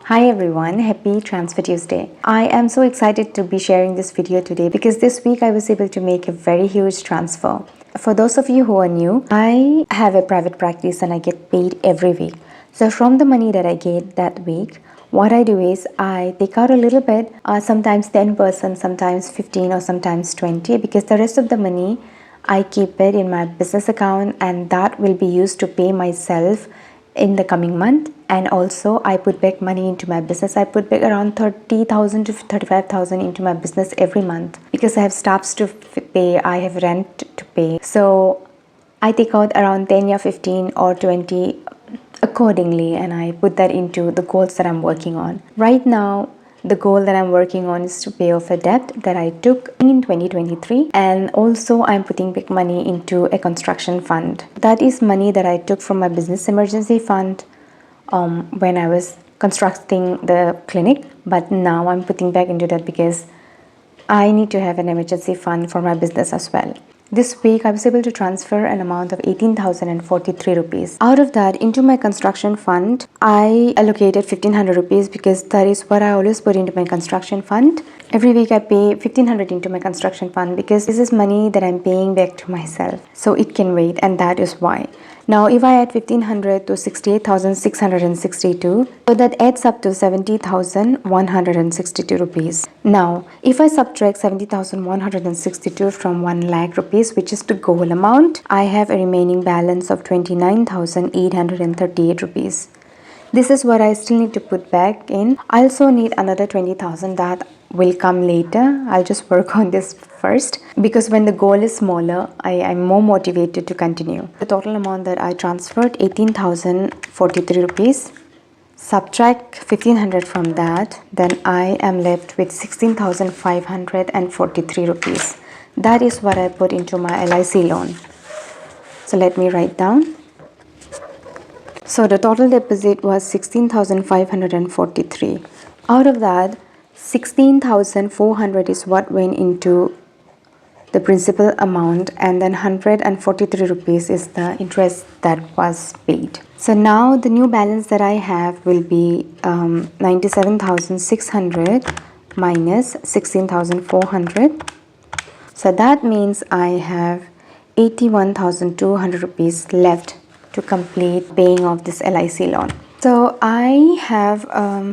Hi everyone, happy Transfer Tuesday. I am so excited to be sharing this video today because this week I was able to make a very huge transfer. For those of you who are new, I have a private practice and I get paid every week. So from the money that I get that week, what I do is I take out a little bit, sometimes 10%, sometimes 15 or sometimes 20, because the rest of the money I keep it in my business account and that will be used to pay myself in the coming month. And also I put back money into my business. I put back around 30,000 to 35,000 into my business every month because I have staffs to pay, I have rent to pay. So I take out around 10 or 15 or 20 accordingly, and I put that into the goals that I'm working on. Right now, the goal that I'm working on is to pay off a debt that I took in 2023, and also I'm putting big money into a construction fund. That is money that I took from my business emergency fund when I was constructing the clinic, but now I'm putting back into that because I need to have an emergency fund for my business as well. This week, I was able to transfer an amount of 18,043 rupees. Out of that, into my construction fund, I allocated 1,500 rupees because that is what I always put into my construction fund. Every week, I pay 1,500 into my construction fund because this is money that I'm paying back to myself. So it can wait, and that is why. Now, if I add 1,500 to 68,662, so that adds up to 70,162 rupees. Now, if I subtract 70,162 from 1 lakh rupees, which is the goal amount, I have a remaining balance of 29,838 rupees. This is what I still need to put back in. I also need another 20,000 that will come later. I'll just work on this first because when the goal is smaller, I'm more motivated to continue. The total amount that I transferred, 18,043 rupees. Subtract 1,500 from that, then I am left with 16,543 rupees. That is what I put into my LIC loan. So let me write down. So the total deposit was 16,543. Out of that, 16,400 is what went into the principal amount, and then 143 rupees is the interest that was paid. So now the new balance that I have will be 97,600 minus 16,400. So that means I have 81,200 rupees left to complete paying off this LIC loan. So I have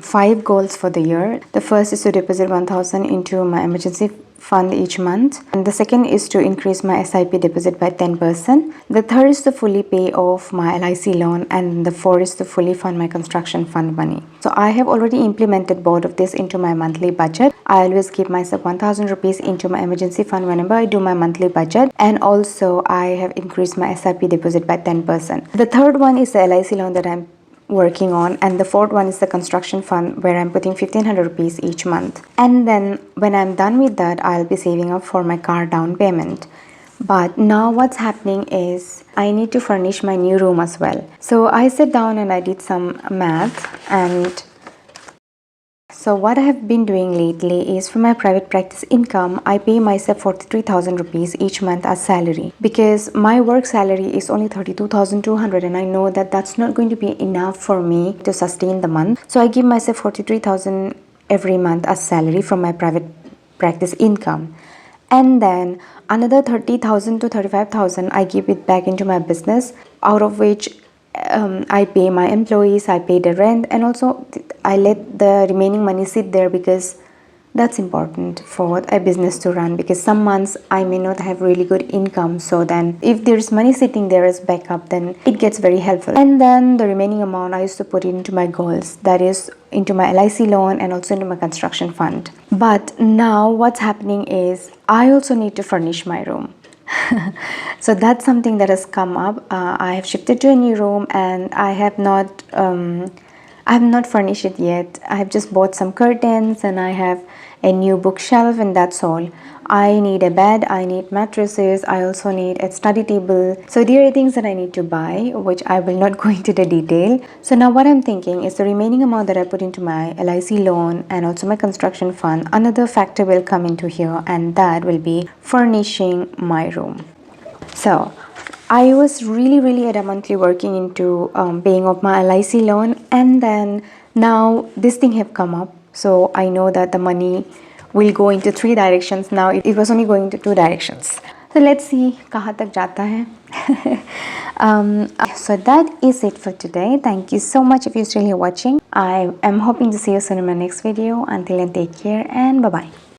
5 goals for the year. The first is to deposit 1,000 into my emergency fund each month, and the second is to increase my SIP deposit by 10%. The third is to fully pay off my LIC loan, and the fourth is to fully fund my construction fund money. So I have already implemented both of this into my monthly budget. I always keep myself 1,000 rupees into my emergency fund whenever I do my monthly budget, and also I have increased my SIP deposit by 10%. The third one is the LIC loan that I'm working on, and the fourth one is the construction fund where I'm putting 1,500 rupees each month. And then when I'm done with that, I'll be saving up for my car down payment. But now what's happening is I need to furnish my new room as well. So I sat down and I did some math, and so what I have been doing lately is for my private practice income, I pay myself 43,000 rupees each month as salary because my work salary is only 32,200, and I know that that's not going to be enough for me to sustain the month. So I give myself 43,000 every month as salary from my private practice income. And then another 30,000 to 35,000 I give it back into my business, out of which I pay my employees, I pay the rent, and also I let the remaining money sit there because that's important for a business to run, because some months I may not have really good income. So then if there's money sitting there as backup, then it gets very helpful. And then the remaining amount I used to put into my goals, that is into my LIC loan and also into my construction fund. But now what's happening is I also need to furnish my room. So that's something that has come up. I have shifted to a new room and I have not furnished it yet. I have just bought some curtains and I have a new bookshelf, and that's all. I need a bed, I need mattresses, I also need a study table. So there are things that I need to buy, which I will not go into the detail. So now what I'm thinking is the remaining amount that I put into my LIC loan and also my construction fund, another factor will come into here, and that will be furnishing my room. So I was really adamantly working into paying off my LIC loan, and then now this thing have come up. So I know that the money will go into 3 directions. Now it was only going to 2 directions. So let's see कहाँ तक जाता है. So that is it for today. Thank you so much if you're still here watching. I am hoping to see you soon in my next video. Until then, take care and bye bye.